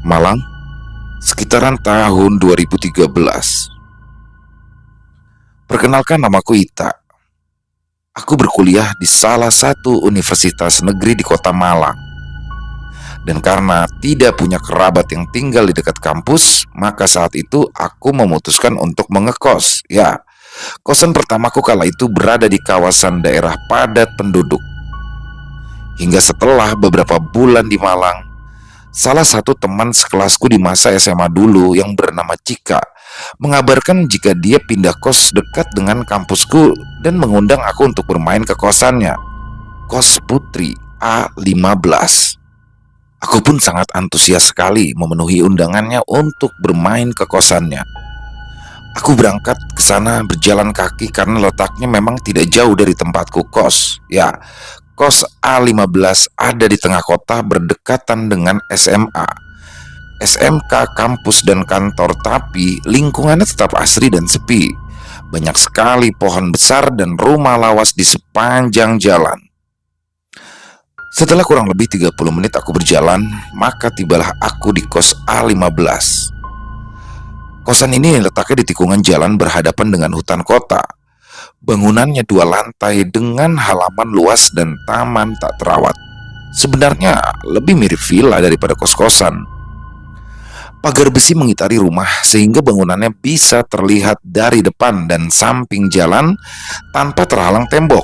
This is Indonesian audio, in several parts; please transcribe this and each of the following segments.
Malang, sekitaran tahun 2013. Perkenalkan, namaku Ita. Aku berkuliah di salah satu universitas negeri di kota Malang. Dan karena tidak punya kerabat yang tinggal di dekat kampus, maka saat itu aku memutuskan untuk mengekos. Ya, kosan pertamaku kala itu berada di kawasan daerah padat penduduk. Hingga setelah beberapa bulan di Malang, salah satu teman sekelasku di masa SMA dulu yang bernama Cika mengabarkan jika dia pindah kos dekat dengan kampusku dan mengundang aku untuk bermain ke kosannya, kos Putri A15. Aku pun sangat antusias sekali memenuhi undangannya untuk bermain ke kosannya. Aku berangkat ke sana berjalan kaki karena letaknya memang tidak jauh dari tempatku kos. Ya, kos A15 ada di tengah kota berdekatan dengan SMA, SMK, kampus dan kantor, tapi lingkungannya tetap asri dan sepi. Banyak sekali pohon besar dan rumah lawas di sepanjang jalan. Setelah kurang lebih 30 menit aku berjalan, maka tibalah aku di kos A15. Kosan ini letaknya di tikungan jalan berhadapan dengan hutan kota. Bangunannya 2 lantai dengan halaman luas dan taman tak terawat. Sebenarnya lebih mirip villa daripada kos-kosan. Pagar besi mengitari rumah sehingga bangunannya bisa terlihat dari depan dan samping jalan tanpa terhalang tembok.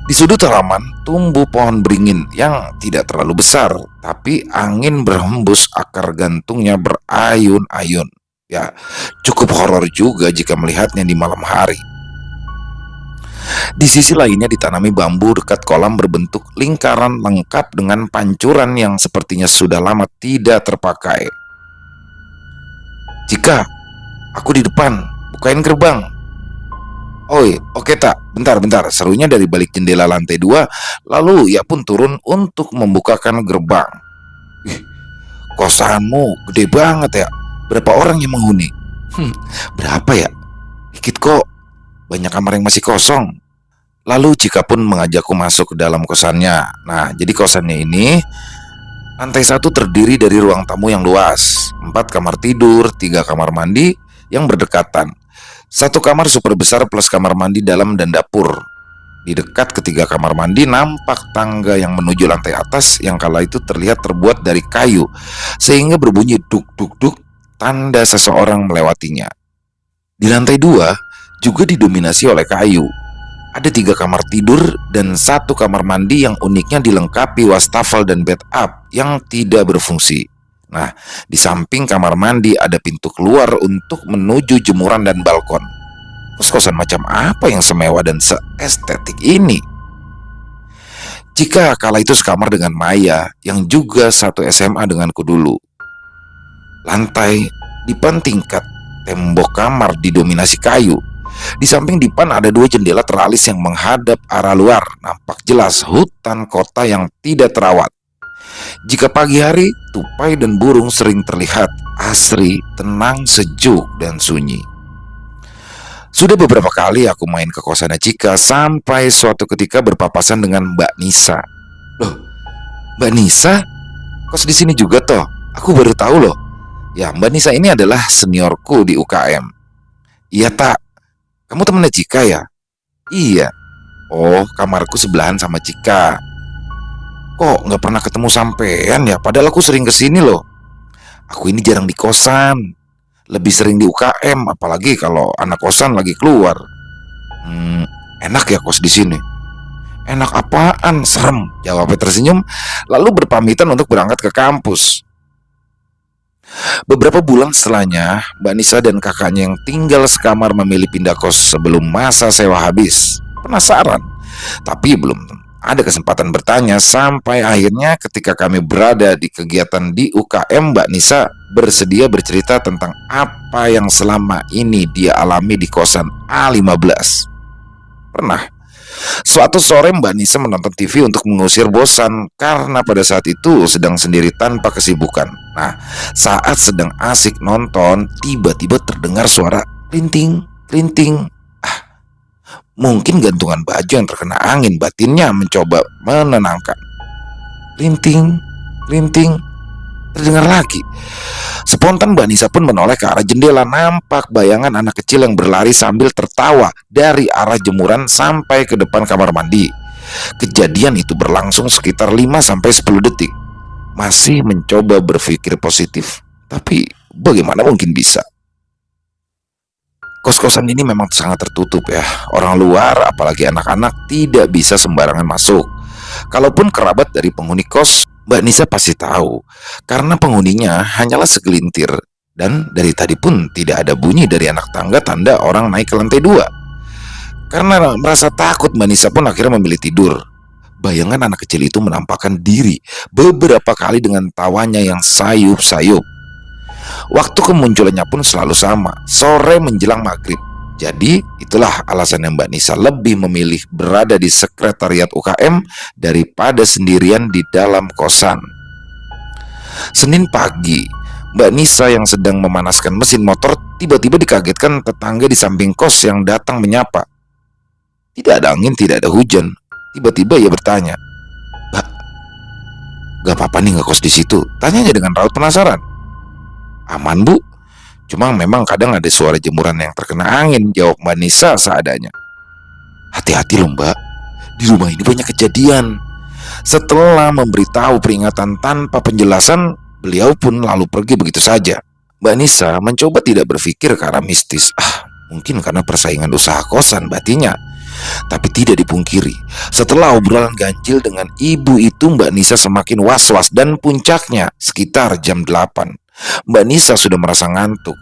Di sudut halaman tumbuh pohon beringin yang tidak terlalu besar, tapi angin berhembus akar gantungnya berayun-ayun. Ya, cukup horor juga jika melihatnya di malam hari. Di sisi lainnya ditanami bambu dekat kolam berbentuk lingkaran lengkap dengan pancuran yang sepertinya sudah lama tidak terpakai. Jika aku di depan, bukain gerbang. Oi, oke tak, bentar, serunya dari balik jendela lantai 2. Lalu ia pun turun untuk membukakan gerbang. Ih, kosanmu gede banget ya. Berapa orang yang menghuni? Berapa ya? Dikit kok, banyak kamar yang masih kosong. Lalu Cika pun mengajakku masuk ke dalam kosannya. Nah, jadi kosannya ini lantai 1 terdiri dari ruang tamu yang luas, 4 kamar tidur, 3 kamar mandi yang berdekatan, 1 kamar super besar plus kamar mandi dalam dan dapur. Di dekat ketiga kamar mandi nampak tangga yang menuju lantai atas yang kala itu terlihat terbuat dari kayu, sehingga berbunyi duk-duk-duk, tanda seseorang melewatinya. Di lantai 2 juga didominasi oleh kayu. Ada 3 kamar tidur dan 1 kamar mandi yang uniknya dilengkapi wastafel dan bed up yang tidak berfungsi. Nah, di samping kamar mandi ada pintu keluar untuk menuju jemuran dan balkon. Kos-kosan macam apa yang semewah dan seestetik ini? Jika kala itu sekamar dengan Maya yang juga satu SMA denganku dulu. Lantai dipan tingkat, tembok kamar didominasi kayu. Di samping dipan ada 2 jendela teralis yang menghadap arah luar. Nampak jelas hutan kota yang tidak terawat. Jika pagi hari, tupai dan burung sering terlihat asri, tenang, sejuk, dan sunyi. Sudah beberapa kali aku main ke kosannya Cika sampai suatu ketika berpapasan dengan Mbak Nisa. Loh, Mbak Nisa? Kos di sini juga toh? Aku baru tahu loh. Ya, Mbak Nisa ini adalah seniorku di UKM. Iya tak, kamu temennya Cika ya? Iya. Oh, kamarku sebelahan sama Cika. Kok nggak pernah ketemu sampean ya? Padahal aku sering kesini loh. Aku ini jarang di kosan, lebih sering di UKM, apalagi kalau anak kosan lagi keluar. Enak ya kos di sini? Enak apaan? Serem, jawabnya tersenyum, lalu berpamitan untuk berangkat ke kampus. Beberapa bulan setelahnya, Mbak Nisa dan kakaknya yang tinggal sekamar memilih pindah kos sebelum masa sewa habis. Penasaran, tapi belum ada kesempatan bertanya sampai akhirnya ketika kami berada di kegiatan di UKM, Mbak Nisa bersedia bercerita tentang apa yang selama ini dia alami di kosan A15. Pernah suatu sore Mbak Nisa menonton TV untuk mengusir bosan karena pada saat itu sedang sendiri tanpa kesibukan. Nah, saat sedang asik nonton, tiba-tiba terdengar suara klinting. Mungkin gantungan baju yang terkena angin, batinnya mencoba menenangkan. Klinting. Terdengar lagi. Spontan Mbak Nisa pun menoleh ke arah jendela. Nampak bayangan anak kecil yang berlari sambil tertawa dari arah jemuran sampai ke depan kamar mandi. Kejadian itu berlangsung sekitar 5 sampai 10 detik. Masih mencoba berpikir positif, tapi bagaimana mungkin bisa? Kos-kosan ini memang sangat tertutup ya. Orang luar, apalagi anak-anak, tidak bisa sembarangan masuk. Kalaupun kerabat dari penghuni kos, Mbak Nisa pasti tahu, karena penghuninya hanyalah segelintir. Dan dari tadi pun tidak ada bunyi dari anak tangga tanda orang naik ke lantai 2. Karena merasa takut, Mbak Nisa pun akhirnya memilih tidur. Bayangan anak kecil itu menampakkan diri beberapa kali dengan tawanya yang sayup-sayup. Waktu kemunculannya pun selalu sama, sore menjelang maghrib. Jadi itulah alasan yang Mbak Nisa lebih memilih berada di sekretariat UKM daripada sendirian di dalam kosan. Senin pagi, Mbak Nisa yang sedang memanaskan mesin motor tiba-tiba dikagetkan tetangga di samping kos yang datang menyapa. Tidak ada angin, tidak ada hujan. Tiba-tiba ia bertanya, "Mbak, gak apa-apa nih ngekos di situ?" Tanyanya dengan raut penasaran. "Aman, Bu. Cuma memang kadang ada suara jemuran yang terkena angin," jawab Mbak Nisa seadanya. "Hati-hati loh, Mbak. Di rumah ini banyak kejadian." Setelah memberitahu peringatan tanpa penjelasan, beliau pun lalu pergi begitu saja. Mbak Nisa mencoba tidak berpikir ke arah mistis. Mungkin karena persaingan usaha kosan, batinnya. Tapi tidak dipungkiri, setelah obrolan ganjil dengan ibu itu, Mbak Nisa semakin was-was dan puncaknya sekitar jam 8. Mbak Nisa sudah merasa ngantuk,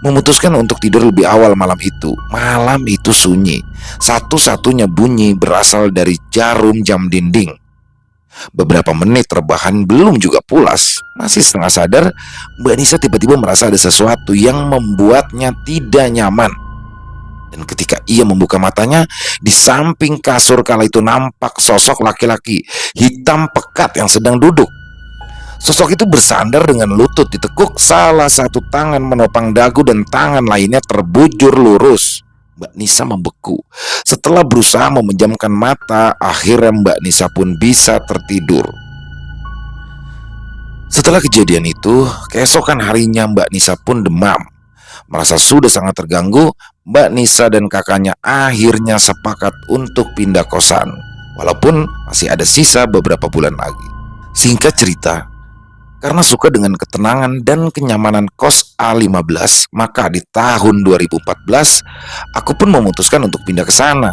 memutuskan untuk tidur lebih awal malam itu. Malam itu sunyi, satu-satunya bunyi berasal dari jarum jam dinding. Beberapa menit rebahan belum juga pulas, masih setengah sadar, Mbak Nisa tiba-tiba merasa ada sesuatu yang membuatnya tidak nyaman. Dan ketika ia membuka matanya, di samping kasur kala itu nampak sosok laki-laki hitam pekat yang sedang duduk. Sosok itu bersandar dengan lutut ditekuk, salah satu tangan menopang dagu dan tangan lainnya terbujur lurus. Mbak Nisa membeku. Setelah berusaha memejamkan mata, akhirnya Mbak Nisa pun bisa tertidur. Setelah kejadian itu, keesokan harinya Mbak Nisa pun demam. Merasa sudah sangat terganggu, Mbak Nisa dan kakaknya akhirnya sepakat untuk pindah kosan, walaupun masih ada sisa beberapa bulan lagi. Singkat cerita, karena suka dengan ketenangan dan kenyamanan kos A15, maka di tahun 2014 aku pun memutuskan untuk pindah ke sana.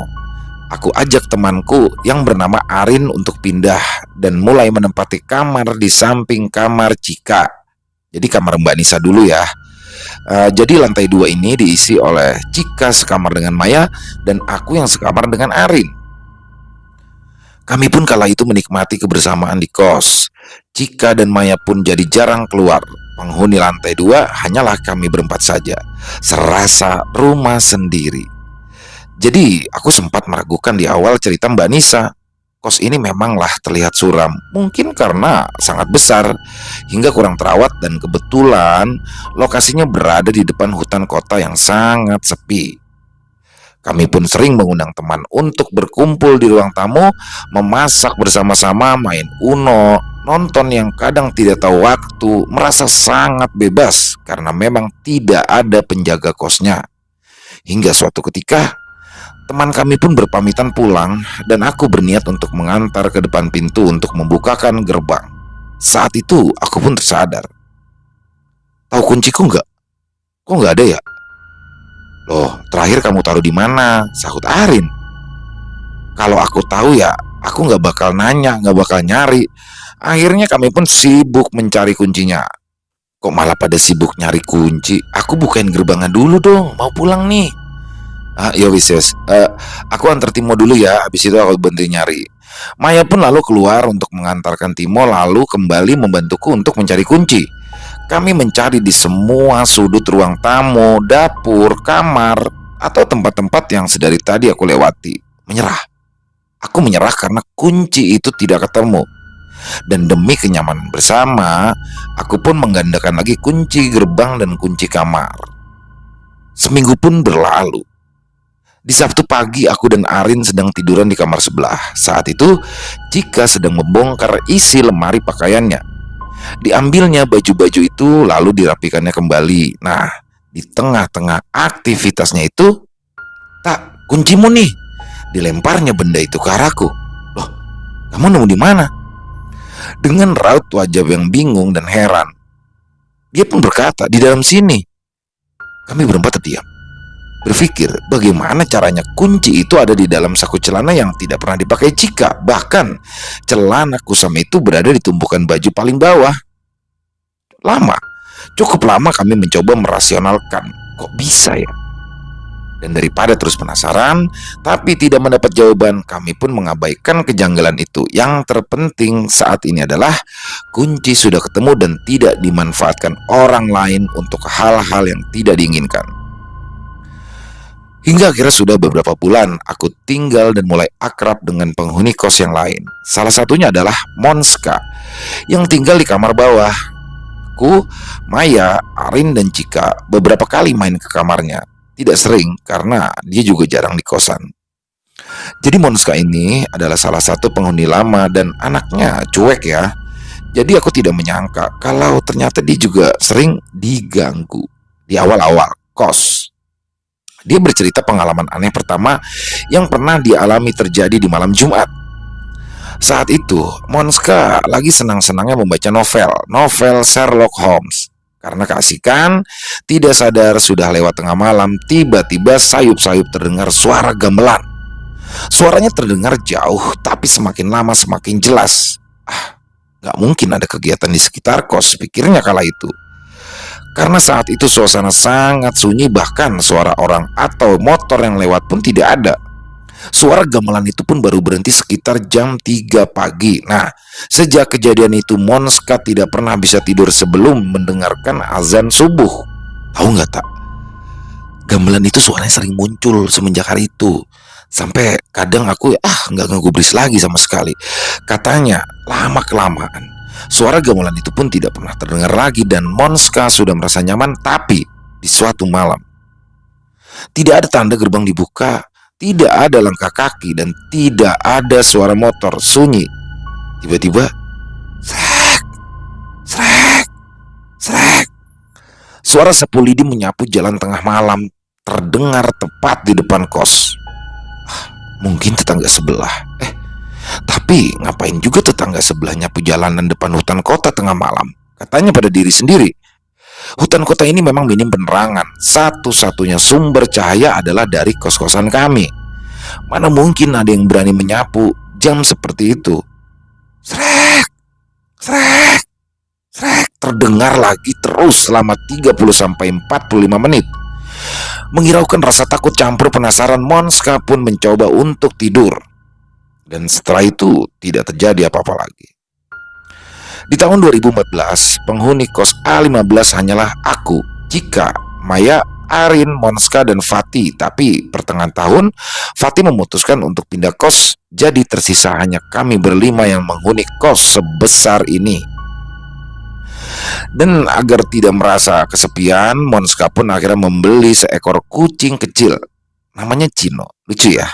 Aku ajak temanku yang bernama Arin untuk pindah dan mulai menempati kamar di samping kamar Cika. Jadi kamar Mbak Nisa dulu ya. Jadi lantai 2 ini diisi oleh Cika sekamar dengan Maya dan aku yang sekamar dengan Arin. Kami pun kala itu menikmati kebersamaan di kos. Cika dan Maya pun jadi jarang keluar. Penghuni lantai 2 hanyalah kami berempat saja, serasa rumah sendiri. Jadi aku sempat meragukan di awal cerita Mbak Nisa. Kos ini memanglah terlihat suram, mungkin karena sangat besar hingga kurang terawat, dan kebetulan lokasinya berada di depan hutan kota yang sangat sepi. Kami pun sering mengundang teman untuk berkumpul di ruang tamu, memasak bersama-sama, main Uno, nonton yang kadang tidak tahu waktu, merasa sangat bebas karena memang tidak ada penjaga kosnya. Hingga suatu ketika, teman kami pun berpamitan pulang dan aku berniat untuk mengantar ke depan pintu untuk membukakan gerbang. Saat itu aku pun tersadar. "Tahu kunciku nggak? Kok nggak ada ya?" "Loh, terakhir kamu taruh di mana?" sahut Arin. "Kalau aku tahu ya, aku nggak bakal nanya, nggak bakal nyari." Akhirnya kami pun sibuk mencari kuncinya. "Kok malah pada sibuk nyari kunci? Aku bukain gerbangnya dulu dong, mau pulang nih." Ya wis. Aku antar Timo dulu ya, habis itu aku bantu nyari." Maya pun lalu keluar untuk mengantarkan Timo, lalu kembali membantuku untuk mencari kunci. Kami mencari di semua sudut ruang tamu, dapur, kamar, atau tempat-tempat yang sedari tadi aku lewati. Menyerah. Aku menyerah karena kunci itu tidak ketemu. Dan demi kenyamanan bersama, aku pun menggandakan lagi kunci gerbang dan kunci kamar. Seminggu pun berlalu. Di Sabtu pagi, aku dan Arin sedang tiduran di kamar sebelah. Saat itu Cika sedang membongkar isi lemari pakaiannya. Diambilnya baju-baju itu lalu dirapikannya kembali. Nah, di tengah-tengah aktivitasnya itu, tak, kuncimu nih. Dilemparnya benda itu ke arahku. Loh, kamu nemu di mana? Dengan raut wajah yang bingung dan heran, dia pun berkata, di dalam sini. Kami berempat terdiam, berpikir bagaimana caranya kunci itu ada di dalam saku celana yang tidak pernah dipakai Cika. Bahkan celana kusam itu berada di tumpukan baju paling bawah. Cukup lama kami mencoba merasionalkan, kok bisa ya? Dan daripada terus penasaran tapi tidak mendapat jawaban, kami pun mengabaikan kejanggalan itu. Yang terpenting saat ini adalah kunci sudah ketemu dan tidak dimanfaatkan orang lain untuk hal-hal yang tidak diinginkan. Hingga akhirnya sudah beberapa bulan aku tinggal dan mulai akrab dengan penghuni kos yang lain. Salah satunya adalah Monska yang tinggal di kamar bawah. Aku, Maya, Arin, dan Cika beberapa kali main ke kamarnya. Tidak sering karena dia juga jarang di kosan. Jadi Monska ini adalah salah satu penghuni lama dan anaknya cuek ya. Jadi aku tidak menyangka kalau ternyata dia juga sering diganggu di awal-awal kos. Dia bercerita pengalaman aneh pertama yang pernah dialami terjadi di malam Jumat. Saat itu Monska lagi senang-senangnya membaca novel Sherlock Holmes. Karena keasikan, tidak sadar sudah lewat tengah malam, tiba-tiba sayup-sayup terdengar suara gamelan. Suaranya terdengar jauh, tapi semakin lama semakin jelas. Gak mungkin ada kegiatan di sekitar kos, pikirnya kala itu. Karena saat itu suasana sangat sunyi, bahkan suara orang atau motor yang lewat pun tidak ada. Suara gamelan itu pun baru berhenti sekitar jam 3 pagi. Nah, sejak kejadian itu Monska tidak pernah bisa tidur sebelum mendengarkan azan subuh. Tahu nggak tak? Gamelan itu suaranya sering muncul semenjak hari itu. Sampai kadang aku nggak ngegubris lagi sama sekali. Katanya lama-kelamaan suara gamelan itu pun tidak pernah terdengar lagi dan Monska sudah merasa nyaman. Tapi di suatu malam tidak ada tanda gerbang dibuka, tidak ada langkah kaki, dan tidak ada suara motor. Sunyi. Tiba-tiba srek, srek, srek. Suara sapu lidi menyapu jalan tengah malam terdengar tepat di depan kos. Mungkin tetangga sebelah. Tapi ngapain juga tetangga sebelah nyapu jalanan depan hutan kota tengah malam? Katanya pada diri sendiri, hutan kota ini memang minim penerangan. Satu-satunya sumber cahaya adalah dari kos-kosan kami. Mana mungkin ada yang berani menyapu jam seperti itu? Srek, srek, srek terdengar lagi terus selama 30-45 menit. Menghiraukan rasa takut campur penasaran, Monska pun mencoba untuk tidur. Dan setelah itu tidak terjadi apa-apa lagi. Di tahun 2014, penghuni kos A15 hanyalah aku, Cika, Maya, Arin, Monska, dan Fatih. Tapi pertengahan tahun, Fatih memutuskan untuk pindah kos. Jadi tersisa hanya kami berlima yang menghuni kos sebesar ini. Dan agar tidak merasa kesepian, Monska pun akhirnya membeli seekor kucing kecil. Namanya Cino. Lucu ya?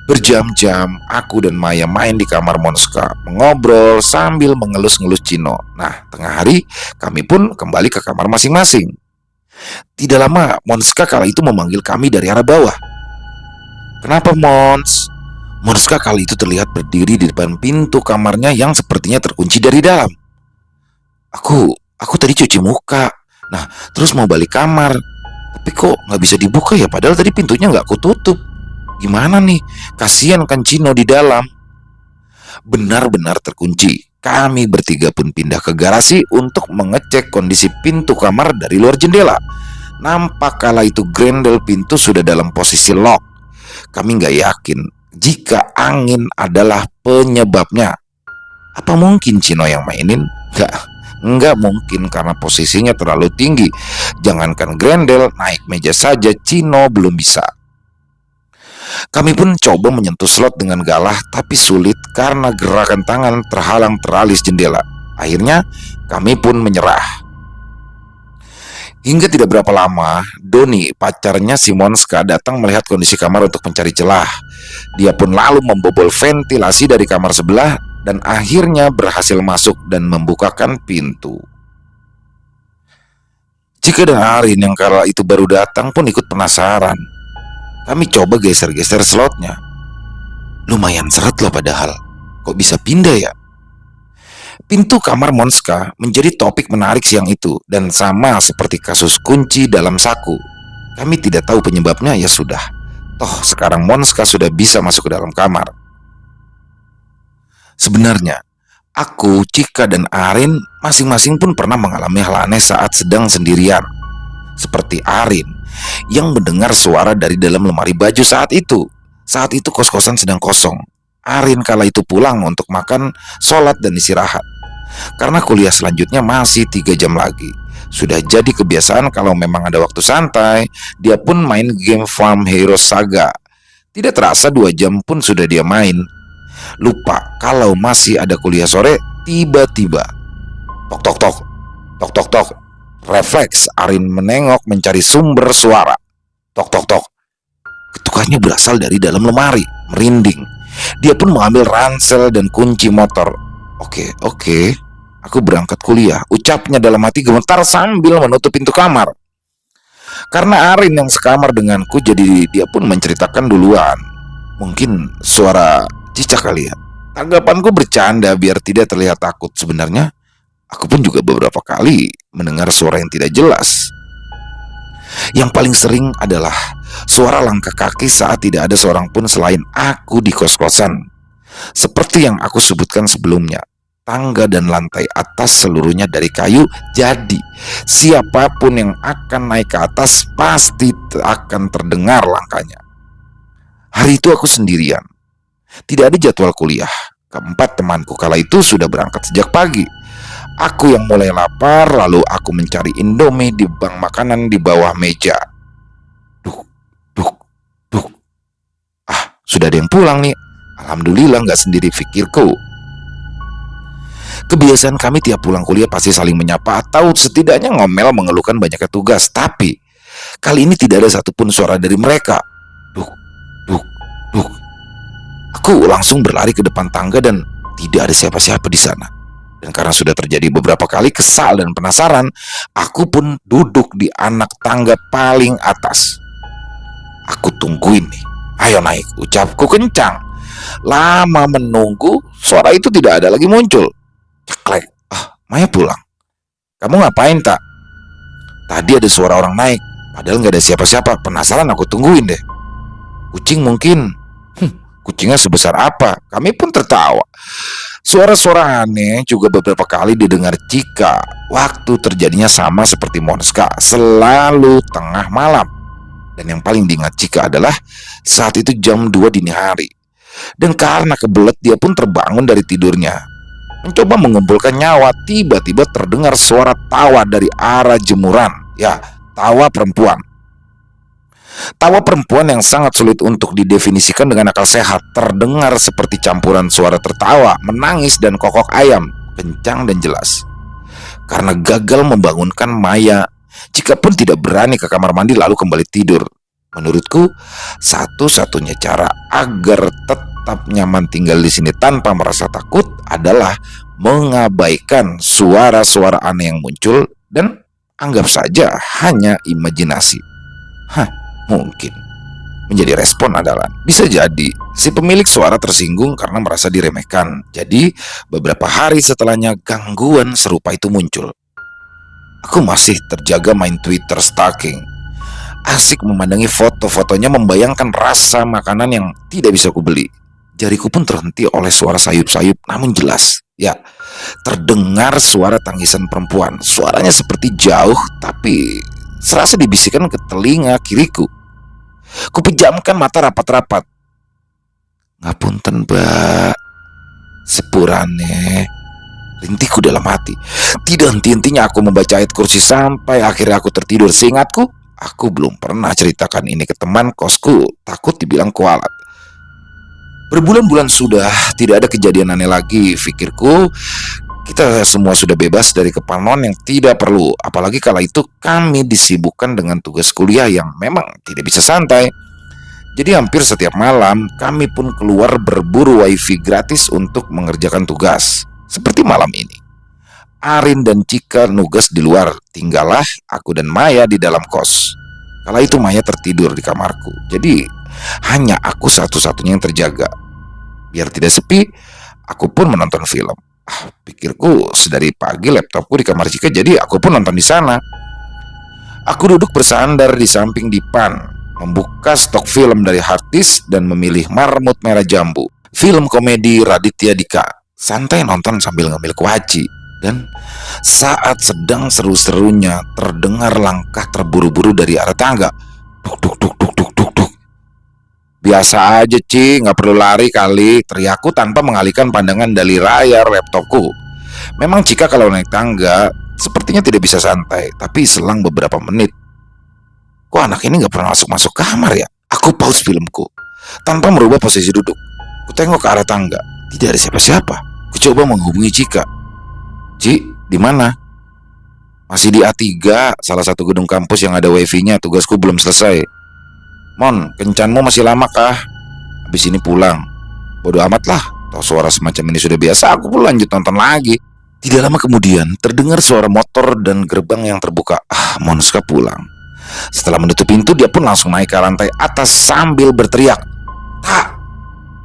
Berjam-jam aku dan Maya main di kamar Monska, mengobrol sambil mengelus-ngelus Cino. Nah, tengah hari kami pun kembali ke kamar masing-masing. Tidak lama Monska kala itu memanggil kami dari arah bawah. Kenapa Mons? Monska kali itu terlihat berdiri di depan pintu kamarnya yang sepertinya terkunci dari dalam. Aku tadi cuci muka. Nah, terus mau balik kamar, tapi kok nggak bisa dibuka ya? Padahal tadi pintunya nggak kututup. Gimana nih? Kasihan kan Cino di dalam. Benar-benar terkunci. Kami bertiga pun pindah ke garasi untuk mengecek kondisi pintu kamar dari luar jendela. Nampak kala itu grendel pintu sudah dalam posisi lock. Kami nggak yakin jika angin adalah penyebabnya. Apa mungkin Cino yang mainin? Nggak mungkin karena posisinya terlalu tinggi. Jangankan grendel, naik meja saja Cino belum bisa. Kami pun coba menyentuh slot dengan galah, tapi sulit karena gerakan tangan terhalang teralis jendela. Akhirnya kami pun menyerah. Hingga tidak berapa lama, Doni, pacarnya si Monska, datang melihat kondisi kamar untuk mencari celah. Dia pun lalu membobol ventilasi dari kamar sebelah dan akhirnya berhasil masuk dan membukakan pintu. Cika dan Arin yang kala itu baru datang pun ikut penasaran. Kami coba geser-geser slotnya. Lumayan seret loh padahal. Kok bisa pindah ya? Pintu kamar Monska menjadi topik menarik siang itu, dan sama seperti kasus kunci dalam saku. Kami tidak tahu penyebabnya, ya sudah. Toh sekarang Monska sudah bisa masuk ke dalam kamar. Sebenarnya, aku, Cika, dan Arin masing-masing pun pernah mengalami hal aneh saat sedang sendirian. Seperti Arin yang mendengar suara dari dalam lemari baju saat itu. Saat itu kos-kosan sedang kosong. Arin kala itu pulang untuk makan, sholat, dan istirahat. Karena kuliah selanjutnya masih 3 jam lagi. Sudah jadi kebiasaan kalau memang ada waktu santai, dia pun main game Farm Heroes Saga. Tidak terasa 2 jam pun sudah dia main. Lupa kalau masih ada kuliah sore. Tiba-tiba tok tok tok, tok tok tok. Refleks Arin menengok mencari sumber suara. Tok tok tok. Ketukannya berasal dari dalam lemari. Merinding. Dia pun mengambil ransel dan kunci motor. Oke, aku berangkat kuliah, ucapnya dalam hati gemetar sambil menutup pintu kamar. Karena Arin yang sekamar denganku, jadi dia pun menceritakan duluan. Mungkin suara cicak kali ya. Tanggapanku bercanda biar tidak terlihat takut. Sebenarnya aku pun juga beberapa kali mendengar suara yang tidak jelas. Yang paling sering adalah suara langkah kaki saat tidak ada seorang pun selain aku di kos-kosan. Seperti yang aku sebutkan sebelumnya, tangga dan lantai atas seluruhnya dari kayu. Jadi siapapun yang akan naik ke atas pasti akan terdengar langkahnya. Hari itu aku sendirian. Tidak ada jadwal kuliah. Keempat temanku kala itu sudah berangkat sejak pagi. Aku yang mulai lapar, lalu aku mencari Indomie di bank makanan di bawah meja. Duk, duk, duk. Sudah ada yang pulang nih. Alhamdulillah gak sendiri, pikirku. Kebiasaan kami tiap pulang kuliah pasti saling menyapa atau setidaknya ngomel mengeluhkan banyaknya tugas. Tapi kali ini tidak ada satupun suara dari mereka. Duk, duk, duk. Aku langsung berlari ke depan tangga dan tidak ada siapa-siapa di sana. Dan karena sudah terjadi beberapa kali, kesal dan penasaran, aku pun duduk di anak tangga paling atas. Aku tungguin nih. Ayo naik, ucapku kencang. Lama menunggu, suara itu tidak ada lagi muncul. Ceklek. Maya pulang. Kamu ngapain, tak? Tadi ada suara orang naik, padahal gak ada siapa-siapa. Penasaran aku tungguin deh. Kucing mungkin. Kucingnya sebesar apa? Kami pun tertawa. Suara-suara aneh juga beberapa kali didengar Cika. Waktu terjadinya sama seperti Monska, selalu tengah malam. Dan yang paling diingat Cika adalah saat itu jam 2 dini hari. Dan karena kebelet, dia pun terbangun dari tidurnya. Mencoba mengumpulkan nyawa, tiba-tiba terdengar suara tawa dari arah jemuran. Ya, tawa perempuan. Tawa perempuan yang sangat sulit untuk didefinisikan dengan akal sehat. Terdengar seperti campuran suara tertawa, menangis, dan kokok ayam, kencang dan jelas. Karena gagal membangunkan Maya, Cika pun tidak berani ke kamar mandi lalu kembali tidur. Menurutku, satu-satunya cara agar tetap nyaman tinggal di sini tanpa merasa takut adalah mengabaikan suara-suara aneh yang muncul dan anggap saja hanya imajinasi. Mungkin menjadi respon adalah bisa jadi si pemilik suara tersinggung karena merasa diremehkan. Jadi beberapa hari setelahnya gangguan serupa itu muncul. Aku masih terjaga main Twitter stalking. Asik memandangi foto-fotonya, membayangkan rasa makanan yang tidak bisa kubeli. Jariku pun terhenti oleh suara sayup-sayup, namun jelas. Ya, terdengar suara tangisan perempuan. Suaranya seperti jauh, tapi serasa dibisikkan ke telinga kiriku. Kupejamkan mata rapat-rapat. Ngapunten, Mbak. Sepurane, rintiku dalam hati. Tidak henti-hentinya aku membaca ayat kursi sampai akhirnya aku tertidur. Seingatku, aku belum pernah ceritakan ini ke teman kosku, takut dibilang kualat. Berbulan-bulan sudah tidak ada kejadian aneh lagi, pikirku. Kita semua sudah bebas dari kepanon yang tidak perlu. Apalagi kala itu kami disibukkan dengan tugas kuliah yang memang tidak bisa santai. Jadi hampir setiap malam kami pun keluar berburu wifi gratis untuk mengerjakan tugas. Seperti malam ini, Arin dan Cika nugas di luar, tinggallah aku dan Maya di dalam kos. Kala itu Maya tertidur di kamarku, jadi hanya aku satu-satunya yang terjaga. Biar tidak sepi, aku pun menonton film. Pikirku sedari pagi laptopku di kamar Cika, jadi aku pun nonton di sana. Aku duduk bersandar di samping dipan, membuka stok film dari harddisk dan memilih Marmut Merah Jambu, film komedi Raditya Dika. Santai nonton sambil ngambil kuaci. Dan saat sedang seru-serunya terdengar langkah terburu-buru dari arah tangga. Duk duk duk duk duk duk duk. Biasa aja Ci, nggak perlu lari kali, teriakku tanpa mengalihkan pandangan dari layar laptopku. Memang Cika kalau naik tangga sepertinya tidak bisa santai, tapi selang beberapa menit, kok anak ini nggak pernah masuk-masuk kamar ya? Aku pause filmku tanpa merubah posisi duduk. Ku tengok ke arah tangga, tidak ada siapa-siapa. Ku coba menghubungi Cika. Ci, di mana? Masih di A3, salah satu gedung kampus yang ada wifi-nya. Tugasku belum selesai. Mon, kencanmu masih lama kah? Habis ini pulang. Bodoh amat lah, toh suara semacam ini sudah biasa. Aku pun lanjut nonton lagi. Tidak lama kemudian terdengar suara motor dan gerbang yang terbuka. Monska pulang. Setelah menutup pintu, dia pun langsung naik ke lantai atas sambil berteriak. Tak!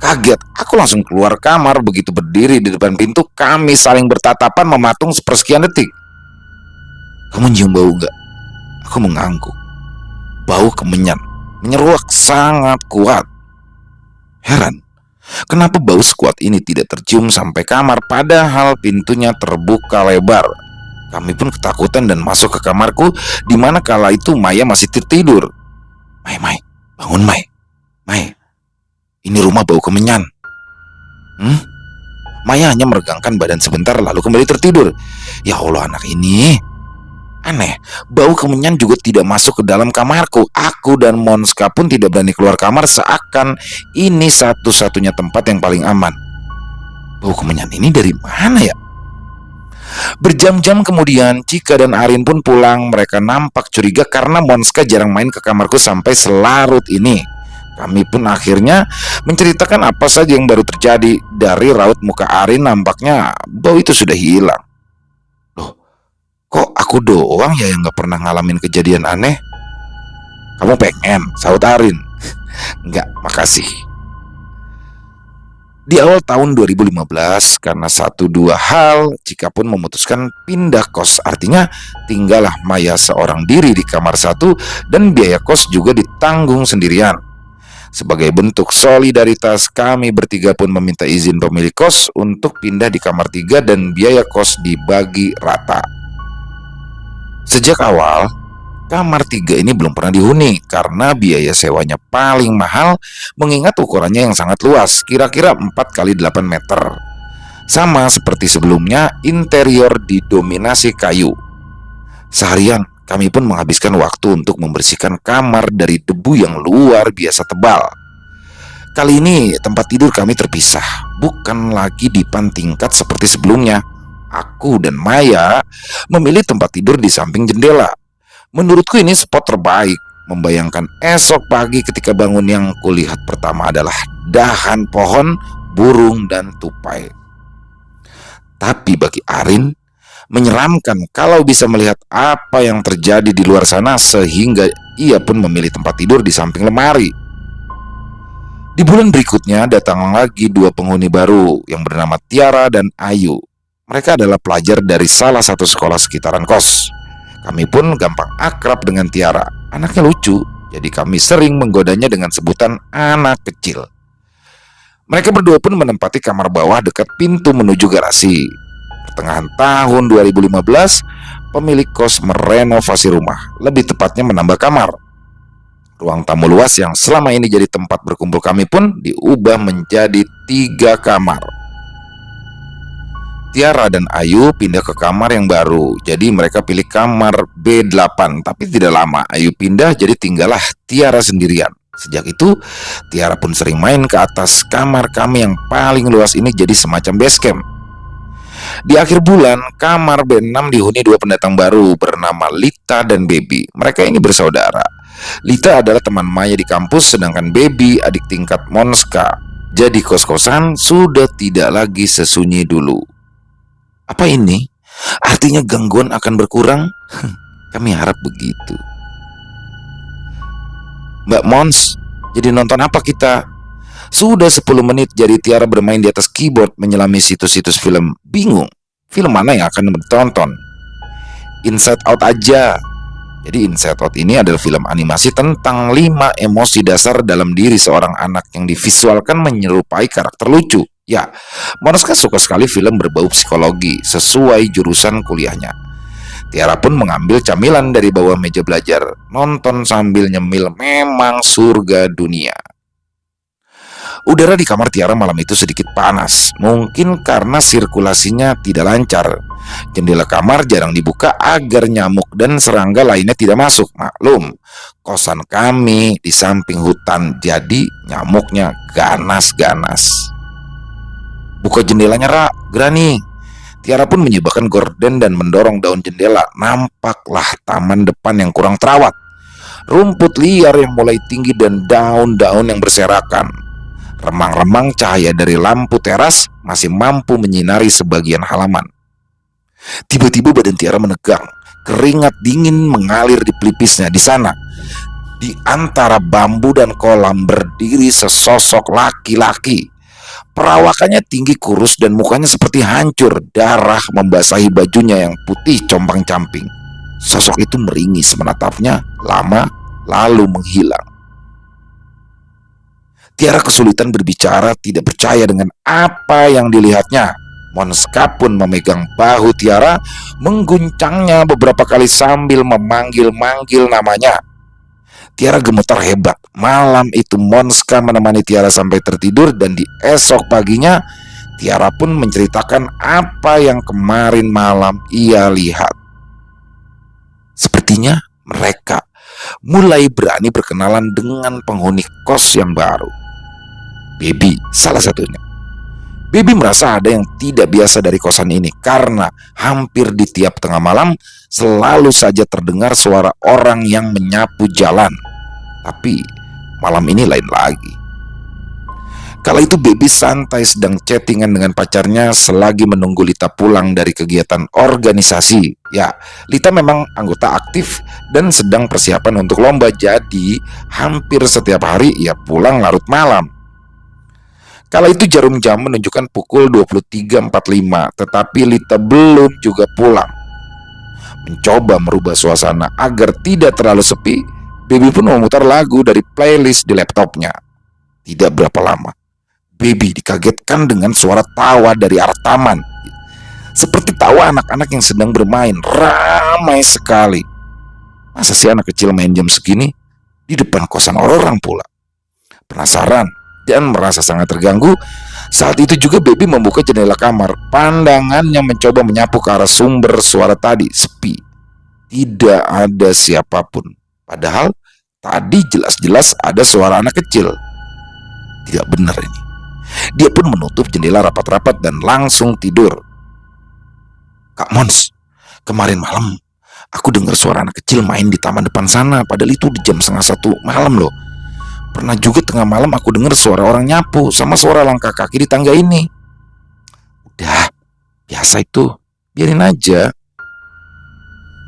Kaget, aku langsung keluar kamar. Begitu berdiri di depan pintu, kami saling bertatapan mematung sepersekian detik. Kamu nyium bau gak? Aku mengangguk. Bau kemenyan, menyeruak sangat kuat. Heran, kenapa bau sekuat ini tidak tercium sampai kamar padahal pintunya terbuka lebar. Kami pun ketakutan dan masuk ke kamarku, di mana kala itu Maya masih tertidur. Mai, bangun Mai. Ini rumah bau kemenyan. Maya hanya meregangkan badan sebentar lalu kembali tertidur. Ya Allah, anak ini aneh. Bau kemenyan juga tidak masuk ke dalam kamarku. Aku dan Monska pun tidak berani keluar kamar, seakan ini satu-satunya tempat yang paling aman. Bau kemenyan ini dari mana ya? Berjam-jam kemudian Cika dan Arin pun pulang. Mereka nampak curiga karena Monska jarang main ke kamarku sampai selarut ini. Kami pun akhirnya menceritakan apa saja yang baru terjadi. Dari raut muka Arin nampaknya bau itu sudah hilang. Loh, kok aku doang ya yang gak pernah ngalamin kejadian aneh? Kamu pengen? Saut Arin. Enggak, makasih. Di awal tahun 2015, karena 1-2 hal, Cika pun memutuskan pindah kos. Artinya tinggallah Maya seorang diri di kamar satu dan biaya kos juga ditanggung sendirian. Sebagai bentuk solidaritas, kami bertiga pun meminta izin pemilik kos untuk pindah di kamar 3 dan biaya kos dibagi rata. Sejak awal, kamar 3 ini belum pernah dihuni karena biaya sewanya paling mahal mengingat ukurannya yang sangat luas, kira-kira 4x8 meter. Sama seperti sebelumnya, interior didominasi kayu. Seharian kami pun menghabiskan waktu untuk membersihkan kamar dari debu yang luar biasa tebal. Kali ini tempat tidur kami terpisah, bukan lagi dipan tingkat seperti sebelumnya. Aku dan Maya memilih tempat tidur di samping jendela. Menurutku ini spot terbaik. Membayangkan esok pagi ketika bangun, yang kulihat pertama adalah dahan pohon, burung, dan tupai. Tapi bagi Arin, menyeramkan kalau bisa melihat apa yang terjadi di luar sana, sehingga ia pun memilih tempat tidur di samping lemari. Di bulan berikutnya datang lagi 2 penghuni baru yang bernama Tiara dan Ayu. Mereka adalah pelajar dari salah satu sekolah sekitaran kos. Kami pun gampang akrab dengan Tiara. Anaknya lucu, jadi kami sering menggodanya dengan sebutan anak kecil. Mereka berdua pun menempati kamar bawah dekat pintu menuju garasi. Pertengahan tahun 2015, pemilik kos merenovasi rumah, lebih tepatnya menambah kamar. Ruang tamu luas yang selama ini jadi tempat berkumpul kami pun diubah menjadi 3 kamar. Tiara dan Ayu pindah ke kamar yang baru, jadi mereka pilih kamar B8. Tapi tidak lama Ayu pindah, jadi tinggallah Tiara sendirian. Sejak itu Tiara pun sering main ke atas. Kamar kami yang paling luas ini jadi semacam base camp. Di akhir bulan, kamar B6 dihuni 2 pendatang baru bernama Lita dan Baby. Mereka ini bersaudara. Lita adalah teman Maya di kampus, sedangkan Baby adik tingkat Monska. Jadi kos-kosan sudah tidak lagi sesunyi dulu. Apa ini? Artinya gangguan akan berkurang? Kami harap begitu. Mbak Mons, jadi nonton apa kita? Sudah 10 menit jadi Tiara bermain di atas keyboard menyelami situs-situs film. Bingung, film mana yang akan ditonton? Inside Out aja. Jadi Inside Out ini adalah film animasi tentang 5 emosi dasar dalam diri seorang anak yang divisualkan menyerupai karakter lucu. Ya, Monska suka sekali film berbau psikologi sesuai jurusan kuliahnya. Tiara pun mengambil camilan dari bawah meja belajar. Nonton sambil nyemil memang surga dunia. Udara di kamar Tiara malam itu sedikit panas, mungkin karena sirkulasinya tidak lancar. Jendela kamar jarang dibuka agar nyamuk dan serangga lainnya tidak masuk. Maklum, kosan kami di samping hutan, jadi nyamuknya ganas-ganas. Buka jendelanya, Ra, Grani. Tiara pun menyibakkan gorden dan mendorong daun jendela. Nampaklah taman depan yang kurang terawat. Rumput liar yang mulai tinggi dan daun-daun yang berserakan. Remang-remang cahaya dari lampu teras masih mampu menyinari sebagian halaman. Tiba-tiba badan Tiara menegang. Keringat dingin mengalir di pelipisnya. Di sana, di antara bambu dan kolam, berdiri sesosok laki-laki. Perawakannya tinggi, kurus, dan mukanya seperti hancur. Darah membasahi bajunya yang putih compang-camping. Sosok itu meringis menatapnya lama, lalu menghilang. Tiara kesulitan berbicara, tidak percaya dengan apa yang dilihatnya. Monska pun memegang bahu Tiara, mengguncangnya beberapa kali sambil memanggil-manggil namanya. Tiara gemetar hebat. Malam itu Monska menemani Tiara sampai tertidur, dan di esok paginya Tiara pun menceritakan apa yang kemarin malam ia lihat. Sepertinya mereka mulai berani berkenalan dengan penghuni kos yang baru. Baby salah satunya. Baby merasa ada yang tidak biasa dari kosan ini karena hampir di tiap tengah malam selalu saja terdengar suara orang yang menyapu jalan. Tapi malam ini lain lagi. Kala itu Baby santai sedang chattingan dengan pacarnya selagi menunggu Lita pulang dari kegiatan organisasi. Ya, Lita memang anggota aktif dan sedang persiapan untuk lomba, jadi hampir setiap hari ia pulang larut malam. Kala itu jarum jam menunjukkan pukul 23.45, tetapi Lita belum juga pulang. Mencoba merubah suasana agar tidak terlalu sepi, Baby pun memutar lagu dari playlist di laptopnya. Tidak berapa lama, Baby dikagetkan dengan suara tawa dari arah taman. Seperti tawa anak-anak yang sedang bermain, ramai sekali. Masa sih anak kecil main jam segini di depan kosan orang pula? Penasaran dan merasa sangat terganggu, saat itu juga Baby membuka jendela kamar. Pandangannya mencoba menyapu ke arah sumber suara tadi. Sepi, tidak ada siapapun. Padahal tadi jelas-jelas ada suara anak kecil. Tidak benar ini. Dia pun menutup jendela rapat-rapat dan langsung tidur. Kak Mons, kemarin malam aku dengar suara anak kecil main di taman depan sana. Padahal itu di jam 12:30 malam loh. Pernah juga tengah malam aku dengar suara orang nyapu sama suara langkah kaki di tangga ini. Udah, biasa itu, biarin aja.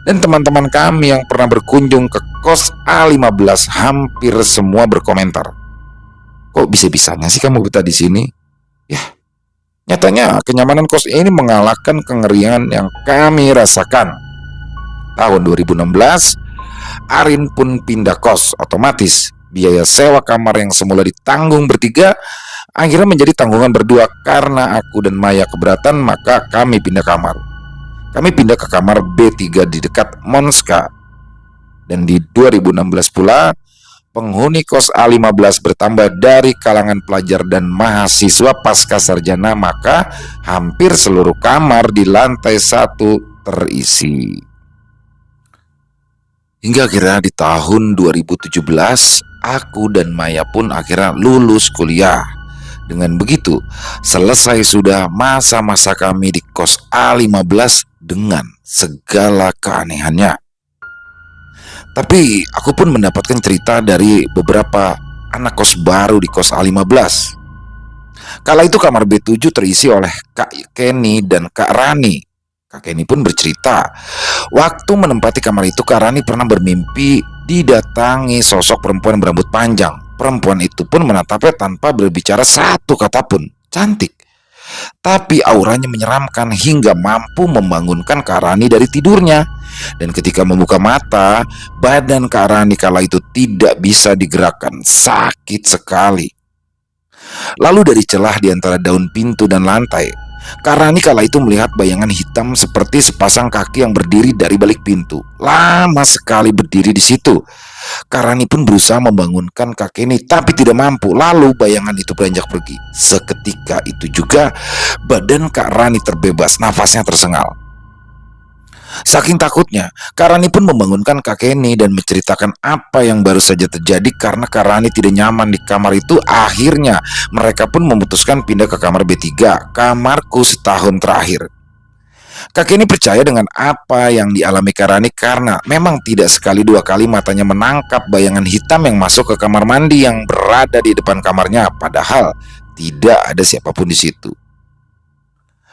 Dan teman-teman kami yang pernah berkunjung ke kos A15 hampir semua berkomentar. Kok bisa-bisanya sih kamu betah di sini? Ya, nyatanya kenyamanan kos ini mengalahkan kengerian yang kami rasakan. Tahun 2016, Arin pun pindah kos. Otomatis biaya sewa kamar yang semula ditanggung bertiga akhirnya menjadi tanggungan berdua. Karena aku dan Maya keberatan, maka kami pindah kamar. Kami pindah ke kamar B3 di dekat Monska. Dan di 2016 pula, penghuni kos A15 bertambah dari kalangan pelajar dan mahasiswa pasca sarjana, maka hampir seluruh kamar di lantai 1 terisi. Hingga akhirnya di tahun 2017, aku dan Maya pun akhirnya lulus kuliah. Dengan begitu, selesai sudah masa-masa kami di kos A15 dengan segala keanehannya. Tapi aku pun mendapatkan cerita dari beberapa anak kos baru di kos A15. Kala itu kamar B7 terisi oleh Kak Kenny dan Kak Rani. Kak Kenny pun bercerita, waktu menempati kamar itu Kak Rani pernah bermimpi didatangi sosok perempuan berambut panjang. Perempuan itu pun menatapnya tanpa berbicara satu kata pun. Cantik, tapi auranya menyeramkan hingga mampu membangunkan Kak Rani dari tidurnya. Dan ketika membuka mata, badan Kak Rani kala itu tidak bisa digerakkan, sakit sekali. Lalu dari celah di antara daun pintu dan lantai, Kak Rani kala itu melihat bayangan hitam seperti sepasang kaki yang berdiri dari balik pintu. Lama sekali berdiri di situ. Kak Rani pun berusaha membangunkan Kak Kenny, tapi tidak mampu. Lalu bayangan itu beranjak pergi. Seketika itu juga badan Kak Rani terbebas, nafasnya tersengal. Saking takutnya, Kak Rani pun membangunkan Kak Kenny dan menceritakan apa yang baru saja terjadi. Karena Kak Rani tidak nyaman di kamar itu, akhirnya mereka pun memutuskan pindah ke kamar B3, kamarku setahun terakhir. Kak Kenny percaya dengan apa yang dialami Kak Rani karena memang tidak sekali dua kali matanya menangkap bayangan hitam yang masuk ke kamar mandi yang berada di depan kamarnya, padahal tidak ada siapapun di situ.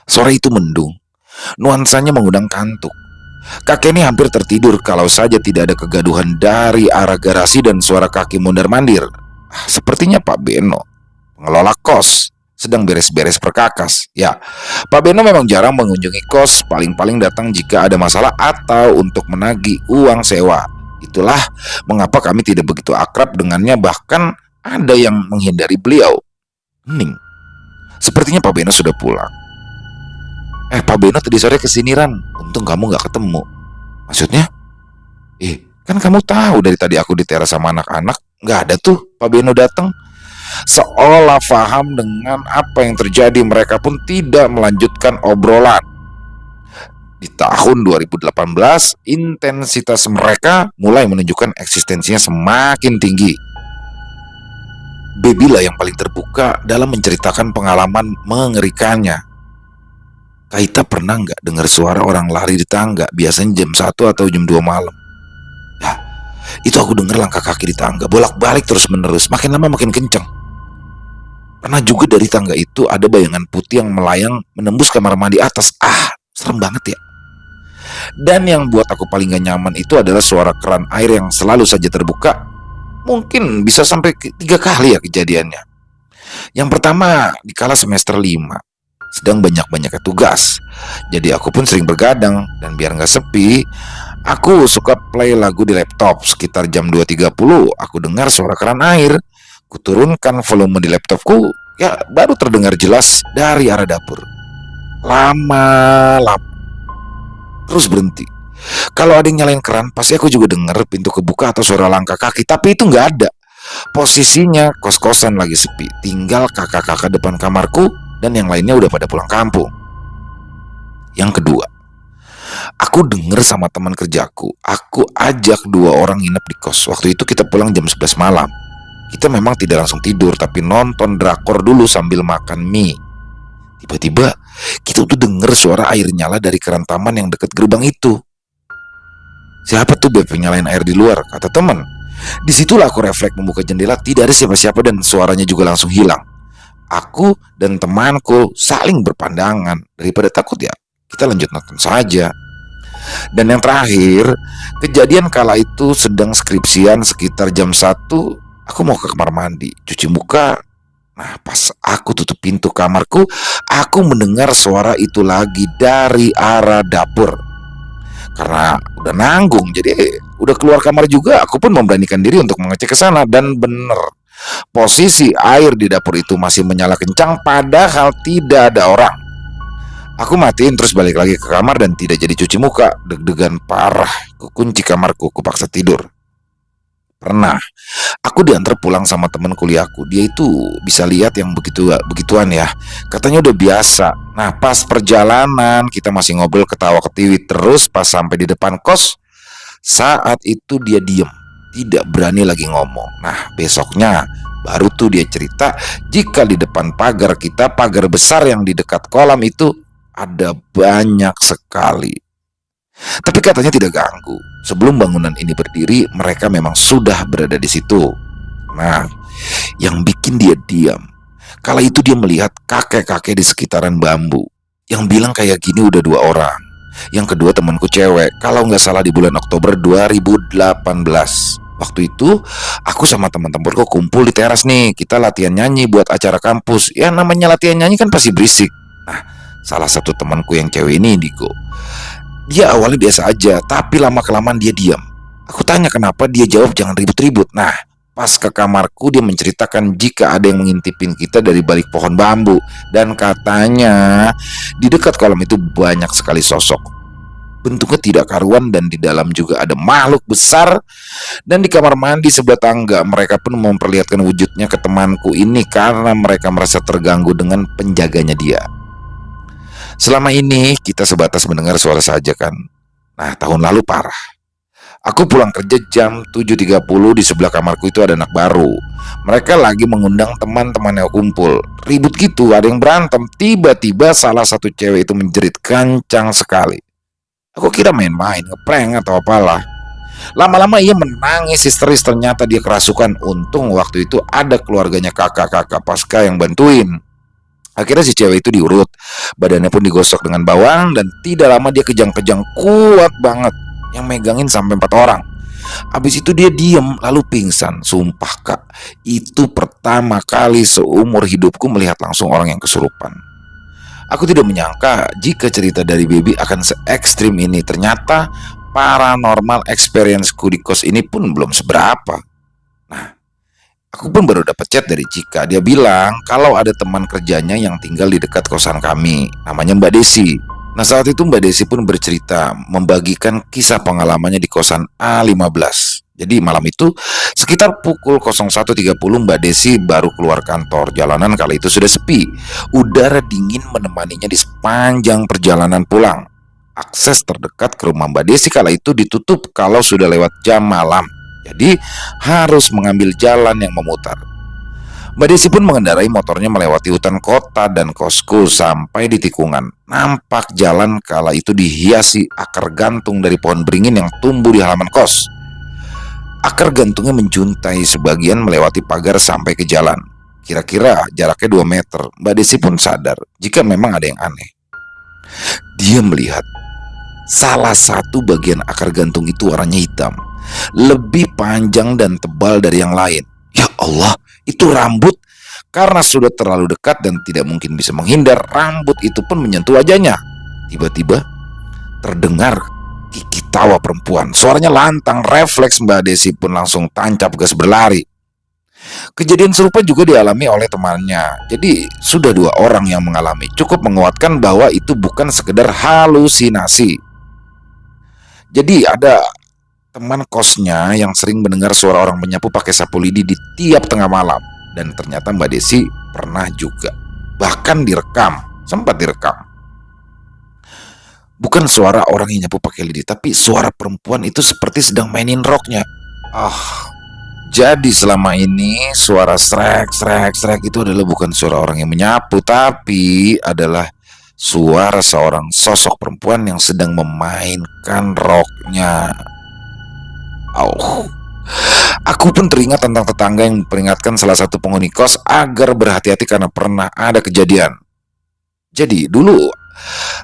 Sore itu mendung, nuansanya mengundang kantuk. Kak Kenny hampir tertidur kalau saja tidak ada kegaduhan dari arah garasi dan suara kaki mondar-mandir. Sepertinya Pak Beno, pengelola kos, sedang beres-beres perkakas. Ya, Pak Beno memang jarang mengunjungi kos, paling-paling datang jika ada masalah atau untuk menagih uang sewa. Itulah mengapa kami tidak begitu akrab dengannya, bahkan ada yang menghindari beliau. Hening. Sepertinya Pak Beno sudah pulang. Pak Beno tadi sore kesini Ran, untung kamu gak ketemu. Maksudnya? Kan kamu tahu dari tadi aku di teras sama anak-anak, gak ada tuh Pak Beno datang. Seolah paham dengan apa yang terjadi, mereka pun tidak melanjutkan obrolan. Di tahun 2018, intensitas mereka mulai menunjukkan eksistensinya semakin tinggi. Baby lah yang paling terbuka dalam menceritakan pengalaman mengerikannya. Kaita pernah nggak dengar suara orang lari di tangga, biasanya jam 1 atau jam 2 malam? Ya, itu aku dengar langkah kaki di tangga, bolak-balik terus menerus, makin lama makin kenceng. Pernah juga dari tangga itu ada bayangan putih yang melayang menembus kamar mandi atas. Serem banget ya. Dan yang buat aku paling gak nyaman itu adalah suara keran air yang selalu saja terbuka. Mungkin bisa sampai 3 kali ya kejadiannya. Yang pertama di kala semester 5, sedang banyak-banyaknya tugas. Jadi aku pun sering bergadang, dan biar gak sepi, aku suka play lagu di laptop. Sekitar jam 2.30 aku dengar suara keran air. Kuturunkan volume di laptopku, ya baru terdengar jelas dari arah dapur. Lama-lama terus berhenti. Kalau ada yang nyalain keran, pasti aku juga dengar pintu kebuka atau suara langkah kaki. Tapi itu gak ada. Posisinya kos-kosan lagi sepi, tinggal kakak-kakak depan kamarku dan yang lainnya udah pada pulang kampung. Yang kedua, aku denger sama teman kerjaku. Aku ajak 2 orang nginep di kos. Waktu itu kita pulang jam 11 malam. Kita memang tidak langsung tidur, tapi nonton drakor dulu sambil makan mie. Tiba-tiba kita tuh denger suara air nyala dari keran taman yang dekat gerbang itu. Siapa tuh Beb nyalain air di luar, kata teman. Disitulah aku refleks membuka jendela, tidak ada siapa-siapa dan suaranya juga langsung hilang. Aku dan temanku saling berpandangan. Daripada takut ya, kita lanjut nonton saja. Dan yang terakhir, kejadian kala itu sedang skripsian sekitar jam 1. Aku mau ke kamar mandi, cuci muka. Nah, pas aku tutup pintu kamarku, aku mendengar suara itu lagi dari arah dapur. Karena udah nanggung, jadi udah keluar kamar juga, aku pun memberanikan diri untuk mengecek ke sana. Dan bener, posisi air di dapur itu masih menyala kencang padahal tidak ada orang. Aku matiin terus balik lagi ke kamar dan tidak jadi cuci muka. Deg-degan parah, kunci kamarku, paksa tidur. Pernah aku diantar pulang sama temen kuliahku. Dia itu bisa lihat yang begituan ya. Katanya udah biasa. Nah, pas perjalanan kita masih ngobrol ketawa ketiwi. Terus pas sampai di depan kos, saat itu dia diem, tidak berani lagi ngomong. Nah, besoknya baru tuh dia cerita jika di depan pagar kita, pagar besar yang di dekat kolam itu, ada banyak sekali Tapi katanya tidak ganggu. Sebelum bangunan ini berdiri, mereka memang sudah berada di situ. Nah, yang bikin dia diam, kala itu dia melihat kakek-kakek di sekitaran bambu. Yang bilang kayak gini udah 2 orang. Yang kedua temanku cewek, kalau nggak salah di bulan Oktober 2018. Waktu itu aku sama teman-temanku kumpul di teras nih. Kita latihan nyanyi buat acara kampus. Ya namanya latihan nyanyi kan pasti berisik. Nah, salah satu temanku yang cewek ini Indigo. Dia awalnya biasa aja, tapi lama-kelamaan dia diam. Aku tanya kenapa, dia jawab jangan ribut-ribut. Nah, pas ke kamarku dia menceritakan jika ada yang mengintipin kita dari balik pohon bambu. Dan katanya di dekat kolam itu banyak sekali sosok. Bentuknya tidak karuan dan di dalam juga ada makhluk besar. Dan di kamar mandi sebelah tangga mereka pun memperlihatkan wujudnya ke temanku ini karena mereka merasa terganggu dengan penjaganya dia. Selama ini kita sebatas mendengar suara saja kan. Nah, tahun lalu parah. Aku pulang kerja jam 7.30, di sebelah kamarku itu ada anak baru. Mereka lagi mengundang teman-temannya kumpul. Ribut gitu, ada yang berantem. Tiba-tiba salah satu cewek itu menjerit kencang sekali. Aku kira main-main, ngeprank atau apalah. Lama-lama ia menangis histeris, ternyata dia kerasukan. Untung waktu itu ada keluarganya kakak-kakak pasca yang bantuin. Akhirnya si cewek itu diurut, badannya pun digosok dengan bawang, dan tidak lama dia kejang-kejang kuat banget, yang megangin sampai 4 orang. Habis itu dia diem lalu pingsan. Sumpah kak, itu pertama kali seumur hidupku melihat langsung orang yang kesurupan. Aku tidak menyangka jika cerita dari Baby akan se-ekstrim ini. Ternyata paranormal experience-ku di kos ini pun belum seberapa. Nah, aku pun baru dapat chat dari Cika. Dia bilang kalau ada teman kerjanya yang tinggal di dekat kosan kami, namanya Mbak Desi. Nah, saat itu Mbak Desi pun bercerita, membagikan kisah pengalamannya di kosan A15. Jadi malam itu sekitar pukul 01.30 Mbak Desi baru keluar kantor. Jalanan kala itu sudah sepi. Udara dingin menemaninya di sepanjang perjalanan pulang. Akses terdekat ke rumah Mbak Desi kala itu ditutup kalau sudah lewat jam malam. Jadi harus mengambil jalan yang memutar. Mbak Desi pun mengendarai motornya melewati hutan kota dan kosku sampai di tikungan. Nampak jalan kala itu dihiasi akar gantung dari pohon beringin yang tumbuh di halaman kos. Akar gantungnya menjuntai sebagian melewati pagar sampai ke jalan. Kira-kira jaraknya 2 meter. Mbak Desi pun sadar jika memang ada yang aneh. Dia melihat salah satu bagian akar gantung itu warnanya hitam, lebih panjang dan tebal dari yang lain. Ya Allah, itu rambut. Karena sudah terlalu dekat dan tidak mungkin bisa menghindar, rambut itu pun menyentuh wajahnya. Tiba-tiba terdengar gigi tawa perempuan. Suaranya lantang, refleks Mbak Desi pun langsung tancap gas berlari. Kejadian serupa juga dialami oleh temannya. Jadi sudah 2 orang yang mengalami. Cukup menguatkan bahwa itu bukan sekedar halusinasi. Jadi ada teman kosnya yang sering mendengar suara orang menyapu pakai sapu lidi di tiap tengah malam. Dan ternyata Mbak Desi pernah juga. Bahkan direkam, sempat direkam. Bukan suara orang yang nyapu pakai lidi, tapi suara perempuan itu seperti sedang mainin roknya. Jadi selama ini suara srek itu adalah bukan suara orang yang menyapu, tapi adalah suara seorang sosok perempuan yang sedang memainkan roknya. Aku pun teringat tentang tetangga yang memperingatkan salah satu penghuni kos agar berhati-hati karena pernah ada kejadian. Jadi dulu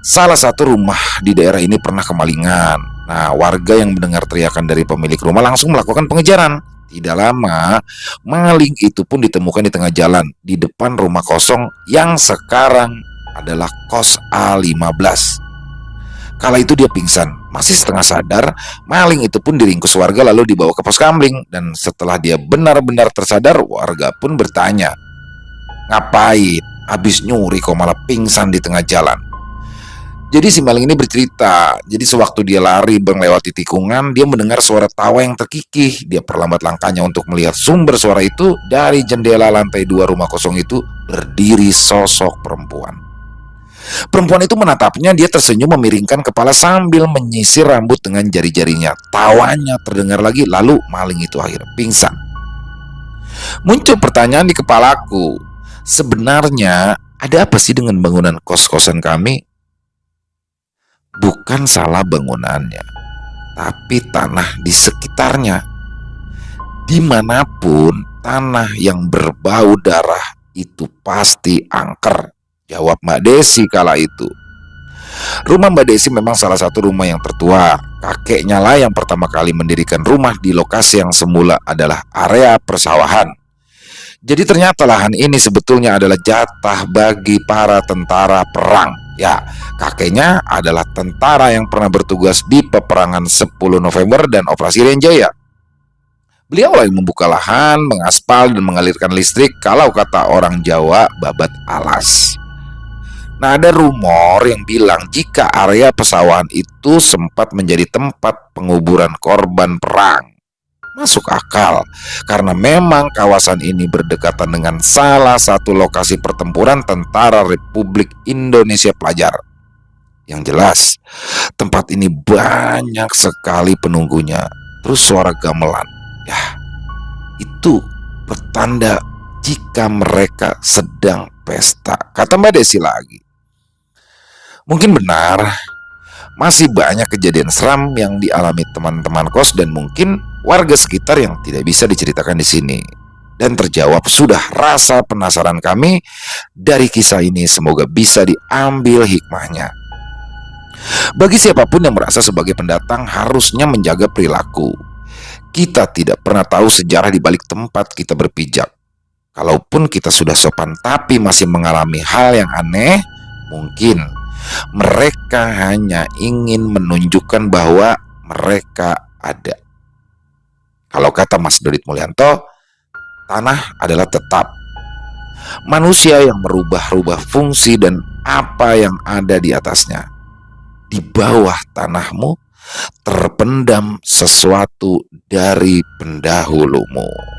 salah satu rumah di daerah ini pernah kemalingan. Nah, warga yang mendengar teriakan dari pemilik rumah langsung melakukan pengejaran. Tidak lama, maling itu pun ditemukan di tengah jalan di depan rumah kosong yang sekarang adalah kos A15. Kala itu dia pingsan, masih setengah sadar. Maling itu pun diringkus warga lalu dibawa ke pos kamling. Dan setelah dia benar-benar tersadar, warga pun bertanya, ngapain? Habis nyuri kok malah pingsan di tengah jalan. Jadi si maling ini bercerita, jadi sewaktu dia lari melewati tikungan, dia mendengar suara tawa yang terkikih. Dia perlambat langkahnya untuk melihat sumber suara itu. Dari jendela lantai 2 rumah kosong itu berdiri sosok perempuan. Perempuan itu menatapnya, dia tersenyum memiringkan kepala sambil menyisir rambut dengan jari-jarinya. Tawanya terdengar lagi, lalu maling itu akhirnya pingsan. Muncul pertanyaan di kepalaku, sebenarnya ada apa sih dengan bangunan kos-kosan kami? Bukan salah bangunannya, tapi tanah di sekitarnya. Dimanapun tanah yang berbau darah itu pasti angker, jawab Mbak Desi kala itu. Rumah Mbak Desi memang salah satu rumah yang tertua. Kakeknya lah yang pertama kali mendirikan rumah di lokasi yang semula adalah area persawahan. Jadi ternyata lahan ini sebetulnya adalah jatah bagi para tentara perang. Ya, kakeknya adalah tentara yang pernah bertugas di peperangan 10 November dan Operasi Renjaya. Beliau lah yang membuka lahan, mengaspal dan mengalirkan listrik kalau kata orang Jawa babat alas. Nah, ada rumor yang bilang jika area pesawahan itu sempat menjadi tempat penguburan korban perang. Masuk akal, karena memang kawasan ini berdekatan dengan salah satu lokasi pertempuran Tentara Republik Indonesia Pelajar. Yang jelas, tempat ini banyak sekali penunggunya. Terus suara gamelan, ya itu pertanda jika mereka sedang pesta. Kata Mbak Desi lagi. Mungkin benar, masih banyak kejadian seram yang dialami teman-teman kos dan mungkin warga sekitar yang tidak bisa diceritakan di sini. Dan terjawab sudah rasa penasaran kami dari kisah ini, semoga bisa diambil hikmahnya. Bagi siapapun yang merasa sebagai pendatang harusnya menjaga perilaku. Kita tidak pernah tahu sejarah di balik tempat kita berpijak. Kalaupun kita sudah sopan tapi masih mengalami hal yang aneh, mungkin mereka hanya ingin menunjukkan bahwa mereka ada. Kalau kata Mas Dodit Mulyanto, tanah adalah tetap. Manusia yang merubah-rubah fungsi dan apa yang ada di atasnya. Di bawah tanahmu terpendam sesuatu dari pendahulumu.